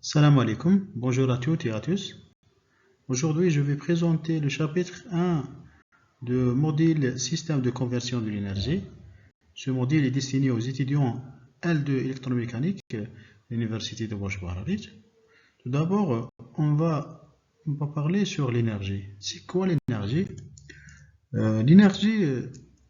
Salam alaikum, bonjour à toutes et à tous. Aujourd'hui, je vais présenter le chapitre 1 de module système de conversion de l'énergie. Ce module est destiné aux étudiants L2 électromécanique de l'Université de Bosch-Baradit. Tout d'abord, on va parler sur l'énergie. C'est quoi l'énergie? L'énergie,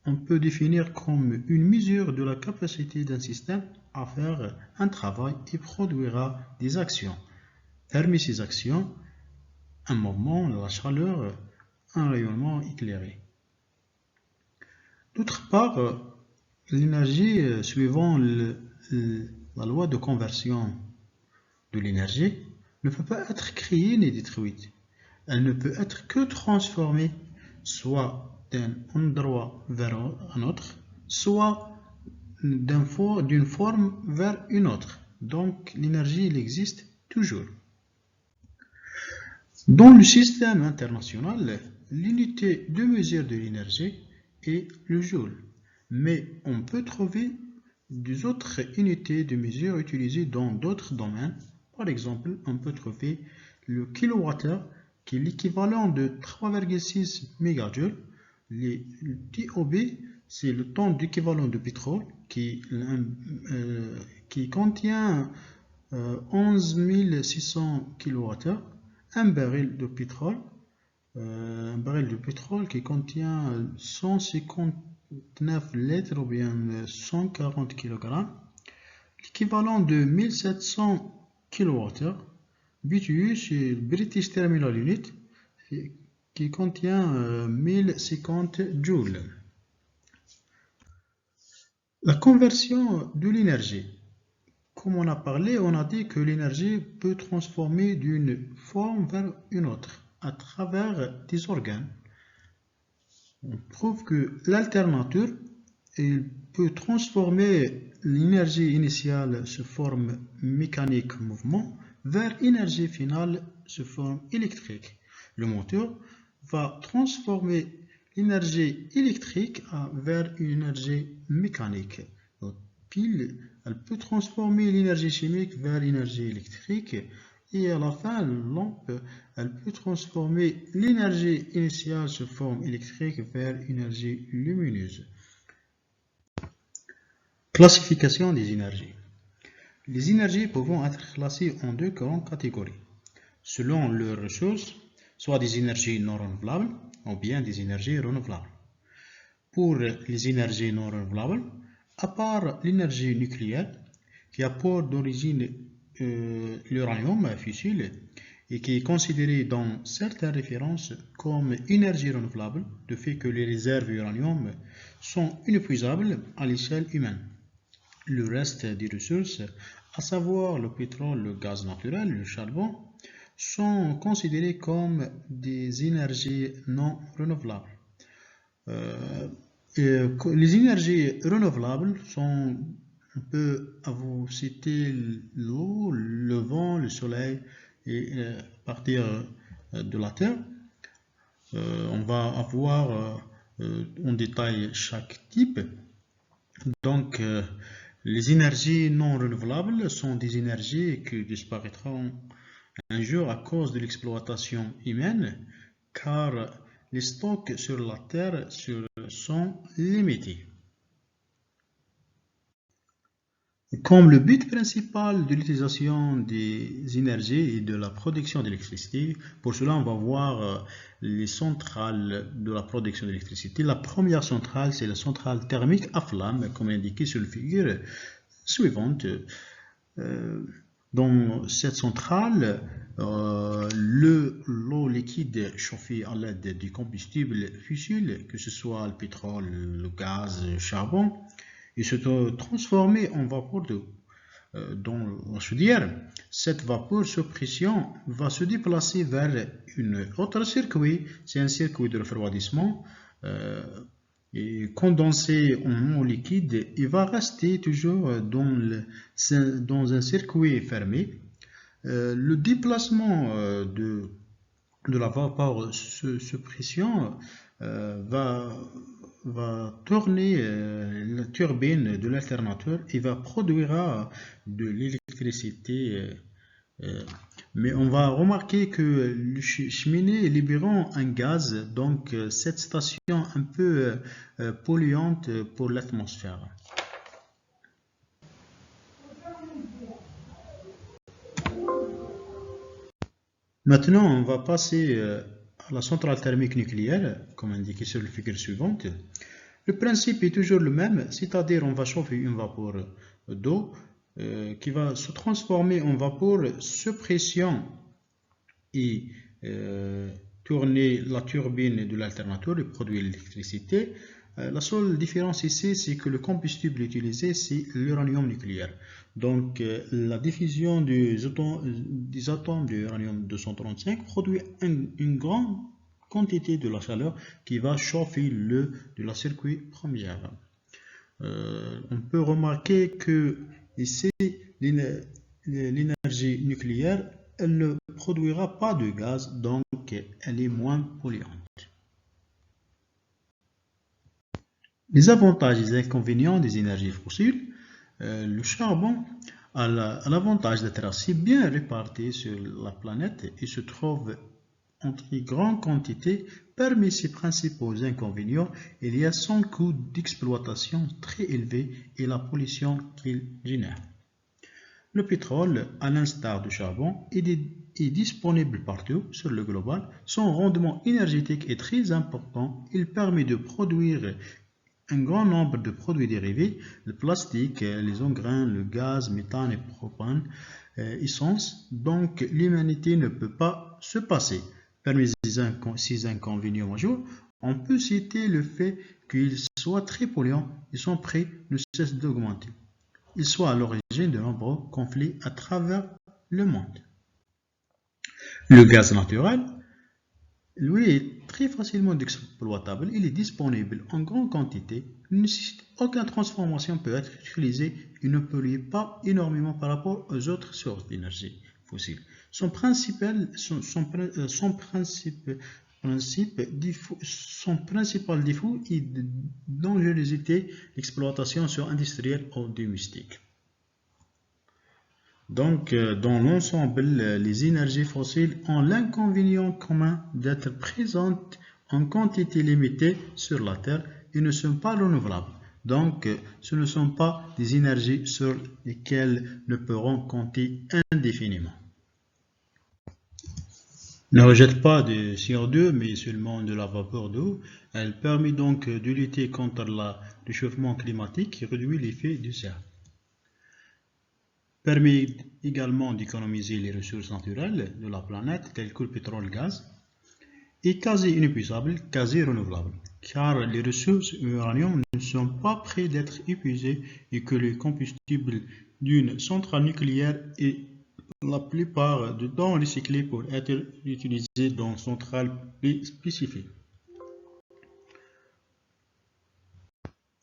on peut définir comme une mesure de la capacité d'un système à faire un travail et produira des actions. Parmi ces actions, un mouvement, la chaleur, un rayonnement éclairé. D'autre part, l'énergie, suivant la loi de conversion de l'énergie, ne peut pas être créée ni détruite. Elle ne peut être que transformée, soit d'un endroit vers un autre, soit d'une forme vers une autre. Donc l'énergie, elle existe toujours. Dans le système international, l'unité de mesure de l'énergie est le joule, mais on peut trouver des autres unités de mesure utilisées dans d'autres domaines. Par exemple, on peut trouver le kilowattheure, qui est l'équivalent de 3,6 mégajoules. Le TOB, c'est le temps d'équivalent de pétrole, qui contient 11 600 kWh. Un baril de pétrole, qui contient 159 litres ou bien 140 kg, l'équivalent de 1700 kWh. BTU, c'est British Terminal Unit, qui contient 1050 joules. La conversion de l'énergie. Comme on a parlé, on a dit que l'énergie peut transformer d'une forme vers une autre à travers des organes. On prouve que l'alternateur peut transformer l'énergie initiale sous forme mécanique mouvement vers énergie finale sous forme électrique. Le moteur va transformer l'énergie électrique vers une énergie mécanique. Pile, elle peut transformer l'énergie chimique vers l'énergie électrique et à la fin, la lampe, elle peut transformer l'énergie initiale sous forme électrique vers énergie lumineuse. Classification des énergies. Les énergies peuvent être classées en deux grandes catégories, selon leurs ressources, soit des énergies non renouvelables ou bien des énergies renouvelables. Pour les énergies non renouvelables, à part l'énergie nucléaire, qui apporte d'origine l'uranium fissile et qui est considérée dans certaines références comme énergie renouvelable, de fait que les réserves d'uranium sont inépuisables à l'échelle humaine. Le reste des ressources, à savoir le pétrole, le gaz naturel, le charbon, sont considérées comme des énergies non renouvelables. Les énergies renouvelables sont, on peut vous citer l'eau, le vent, le soleil et à partir de la terre. On va avoir en détail chaque type. Donc, les énergies non renouvelables sont des énergies qui disparaîtront un jour à cause de l'exploitation humaine, car les stocks sur la Terre sont limités. Comme le but principal de l'utilisation des énergies et de la production d'électricité, pour cela on va voir les centrales de la production d'électricité. La première centrale, c'est la centrale thermique à flamme, comme indiqué sur la figure suivante. Dans cette centrale, l'eau liquide chauffée à l'aide du combustible fissile, que ce soit le pétrole, le gaz, le charbon, et se transformer en vapeur d'eau. Dans la chaudière, cette vapeur sous pression va se déplacer vers un autre circuit, c'est un circuit de refroidissement, et condensé en eau liquide, il va rester toujours dans un circuit fermé. Le déplacement de la vapeur sous pression va tourner la turbine de l'alternateur et va produire de l'électricité Euh, mais on va remarquer que le cheminée libérant un gaz, donc cette station un peu polluante pour l'atmosphère. Maintenant, on va passer à la centrale thermique nucléaire, comme indiqué sur la figure suivante. Le principe est toujours le même, c'est-à-dire on va chauffer une vapeur d'eau qui va se transformer en vapeur sous pression et tourner la turbine de l'alternateur et produire l'électricité. La seule différence ici, c'est que le combustible utilisé, c'est l'uranium nucléaire. Donc, la diffusion des atomes d'uranium 235 produit une grande quantité de la chaleur qui va chauffer le de la circuit premier. On peut remarquer que ici, l'énergie nucléaire, elle ne produira pas de gaz, donc elle est moins polluante. Les avantages et les inconvénients des énergies fossiles. Le charbon a l'avantage d'être assez bien réparti sur la planète et se trouve en très grande quantité. Parmi ses principaux inconvénients, il y a son coût d'exploitation très élevé et la pollution qu'il génère. Le pétrole, à l'instar du charbon, est disponible partout sur le global. Son rendement énergétique est très important. Il permet de produire un grand nombre de produits dérivés, le plastique, les engrais, le gaz, méthane et propane, essence. Donc l'humanité ne peut pas se passer. Parmi ces inconvénients majeurs, on peut citer le fait qu'ils soient très polluants et son prix ne cesse d'augmenter. Ils soient à l'origine de nombreux conflits à travers le monde. Le gaz naturel, lui, est très facilement exploitable. Il est disponible en grande quantité. Il ne nécessite aucune transformation, peut être utilisé et ne pollue pas énormément par rapport aux autres sources d'énergie fossile. Son principal défaut est de dangerosité d'exploitation sur industrielle ou domestique. Donc, dans l'ensemble, les énergies fossiles ont l'inconvénient commun d'être présentes en quantité limitée sur la Terre et ne sont pas renouvelables. Donc, ce ne sont pas des énergies sur lesquelles nous pourrons compter indéfiniment. Ne rejette pas de CO2, mais seulement de la vapeur d'eau. Elle permet donc de lutter contre le réchauffement climatique et réduit l'effet de serre. Permet également d'économiser les ressources naturelles de la planète telles que le pétrole et le gaz, est quasi inépuisable, quasi renouvelable, car les ressources uranium ne sont pas près d'être épuisées et que le combustible d'une centrale nucléaire est la plupart du temps recyclé pour être utilisé dans une centrale plus spécifique.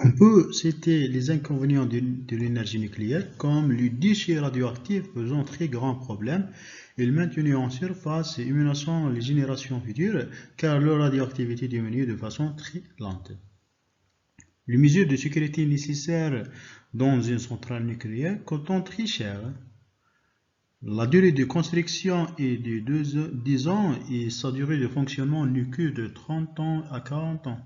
On peut citer les inconvénients de l'énergie nucléaire comme le déchet radioactif posant très grand problème et le maintenu en surface et menaçant les générations futures car leur radioactivité diminue de façon très lente. Les mesures de sécurité nécessaires dans une centrale nucléaire coûtent très cher. La durée de construction est de 10 ans et sa durée de fonctionnement n'est que de 30 ans à 40 ans.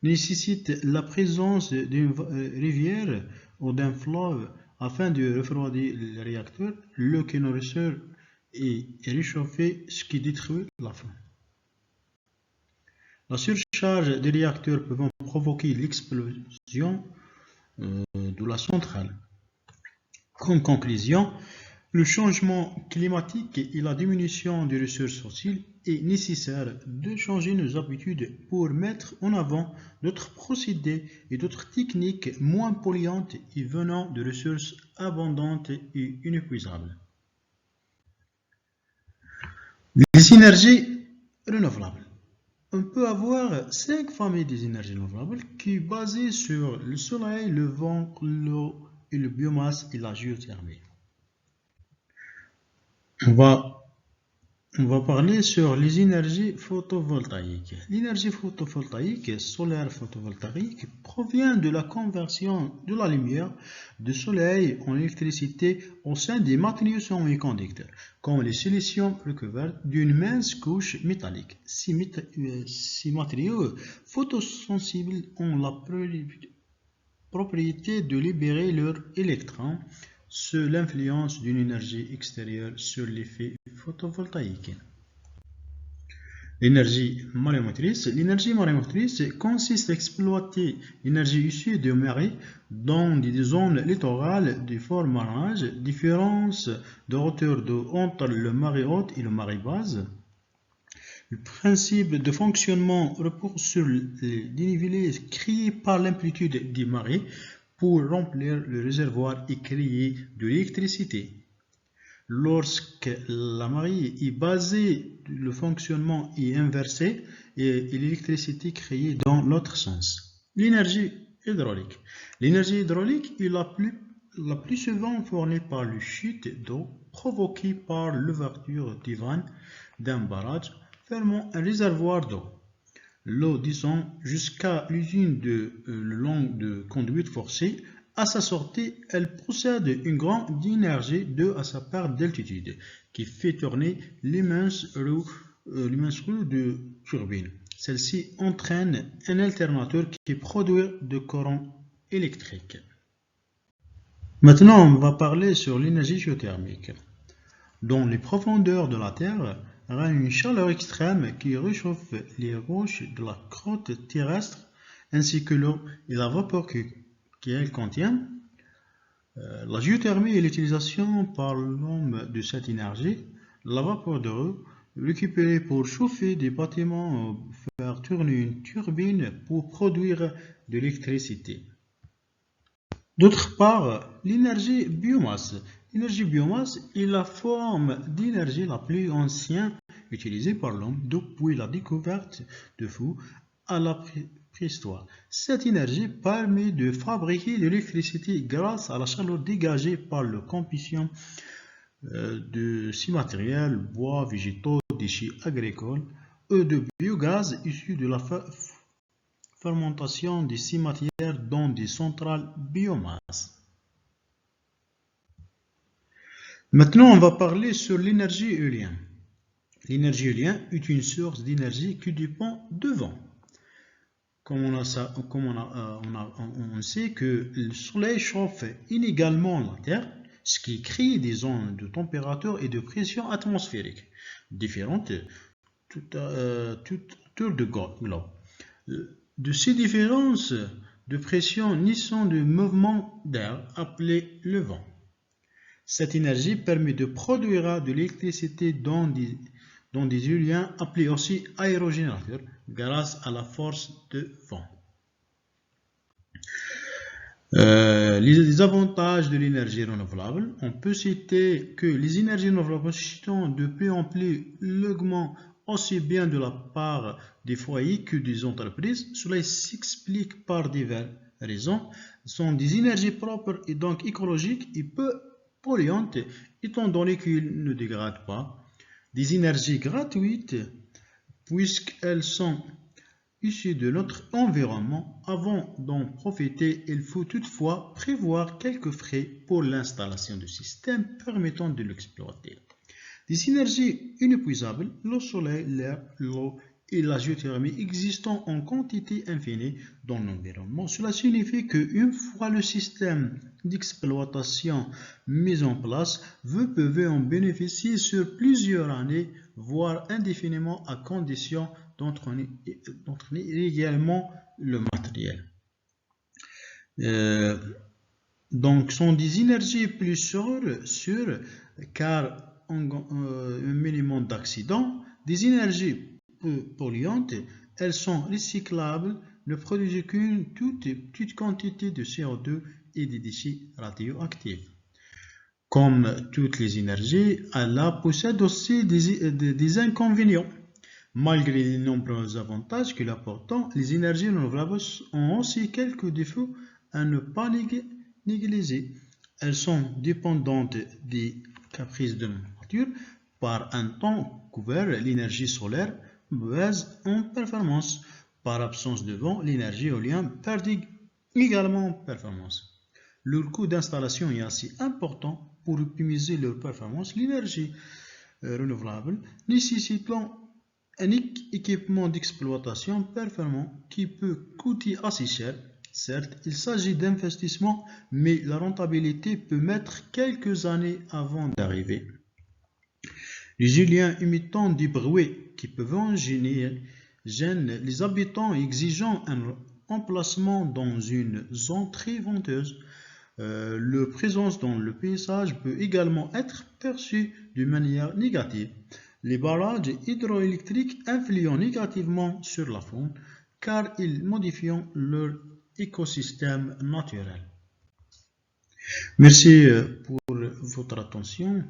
Nécessite la présence d'une rivière ou d'un fleuve afin de refroidir le réacteur. L'eau qui nous ressort est réchauffée, ce qui détruit la flamme. La surcharge des réacteurs peut provoquer l'explosion de la centrale. Comme conclusion, le changement climatique et la diminution des ressources fossiles est nécessaire de changer nos habitudes pour mettre en avant d'autres procédés et d'autres techniques moins polluantes et venant de ressources abondantes et inépuisables. Les énergies renouvelables. On peut avoir 5 familles d'énergies renouvelables qui sont basées sur le soleil, le vent, l'eau et le biomasse et la géothermie. On va On va parler sur les énergies photovoltaïques. L'énergie photovoltaïque, solaire photovoltaïque, provient de la conversion de la lumière du soleil en électricité au sein des matériaux semi-conducteurs, comme le silicium recouvert d'une mince couche métallique. Ces matériaux photosensibles ont la propriété de libérer leurs électrons sous l'influence d'une énergie extérieure sur l'effet photovoltaïque. L'énergie marémotrice consiste à exploiter l'énergie issue des marées dans des zones littorales de fort marnage, différence de hauteur d'eau entre le marée haute et le marée basse. Le principe de fonctionnement repose sur les dénivelés créés par l'amplitude des marées pour remplir le réservoir et créer de l'électricité. Lorsque la marée est basée, le fonctionnement est inversé et l'électricité créée dans l'autre sens. L'énergie hydraulique. L'énergie hydraulique est la plus souvent fournie par les chutes d'eau provoquées par l'ouverture des vannes d'un barrage fermant un réservoir d'eau. L'eau descend jusqu'à l'usine le long de conduite forcée. À sa sortie, elle possède une grande énergie due à sa perte d'altitude, qui fait tourner l'immense roue de turbine. Celle-ci entraîne un alternateur qui produit de courant électrique. Maintenant, on va parler sur l'énergie géothermique. Dans les profondeurs de la Terre, règne une chaleur extrême qui réchauffe les roches de la croûte terrestre, ainsi que l'eau et la vapeur qu'elle contient. La géothermie est l'utilisation par l'homme de cette énergie, la vapeur d'eau, récupérée pour chauffer des bâtiments, faire tourner une turbine pour produire de l'électricité. D'autre part, l'énergie biomasse. L'énergie biomasse est la forme d'énergie la plus ancienne utilisée par l'homme depuis la découverte de feu à la préhistoire. Cette énergie permet de fabriquer de l'électricité grâce à la chaleur dégagée par la combustion de ces matériels, bois, végétaux, déchets agricoles, ou de biogaz issus de la fermentation de ces matières dans des centrales biomasse. Maintenant, on va parler sur l'énergie éolienne. L'énergie éolienne est une source d'énergie qui dépend du vent. On sait que le soleil chauffe inégalement la Terre, ce qui crée des zones de température et de pression atmosphérique différentes tout autour du globe. De ces différences de pression naissent de mouvements d'air appelés le vent. Cette énergie permet de produire de l'électricité dans des éoliens appelés aussi aérogénérateurs grâce à la force de vent. Les avantages de l'énergie renouvelable. On peut citer que les énergies renouvelables suscitant de plus en plus l'augment aussi bien de la part des foyers que des entreprises. Cela s'explique par diverses raisons. Ce sont des énergies propres et donc écologiques et peu polluantes, étant donné qu'ils ne dégradent pas. Des énergies gratuites, puisqu'elles sont issues de notre environnement. Avant d'en profiter, il faut toutefois prévoir quelques frais pour l'installation de systèmes permettant de l'exploiter. Des énergies inépuisables, le soleil, l'air, l'eau et la géothermie existant en quantité infinie dans l'environnement. Cela signifie qu'une fois le système d'exploitation mis en place, vous pouvez en bénéficier sur plusieurs années, voire indéfiniment à condition d'entraîner également le matériel. Donc, sont des énergies plus sûres car un minimum d'accidents, des énergies peu polluantes, elles sont recyclables, ne produisent qu'une toute petite quantité de CO2 et des déchets radioactifs. Comme toutes les énergies, elle possède aussi des inconvénients. Malgré les nombreux avantages qu'elle apporte, les énergies renouvelables ont aussi quelques défauts à ne pas négliger. Elles sont dépendantes des caprices de la nature, Par un temps couvert, l'énergie solaire baisse en performance. Par absence de vent, l'énergie éolienne perd également en performance. Leur coût d'installation est assez important pour optimiser leur performance. L'énergie renouvelable nécessitant un équipement d'exploitation performant qui peut coûter assez cher. Certes, il s'agit d'investissements, mais la rentabilité peut mettre quelques années avant d'arriver. Les éoliens émettant du bruit qui peuvent gênent les habitants exigeant un emplacement dans une zone très venteuse. Leur présence dans le paysage peut également être perçue de manière négative. Les barrages hydroélectriques influent négativement sur la faune car ils modifient leur écosystème naturel. Merci pour votre attention.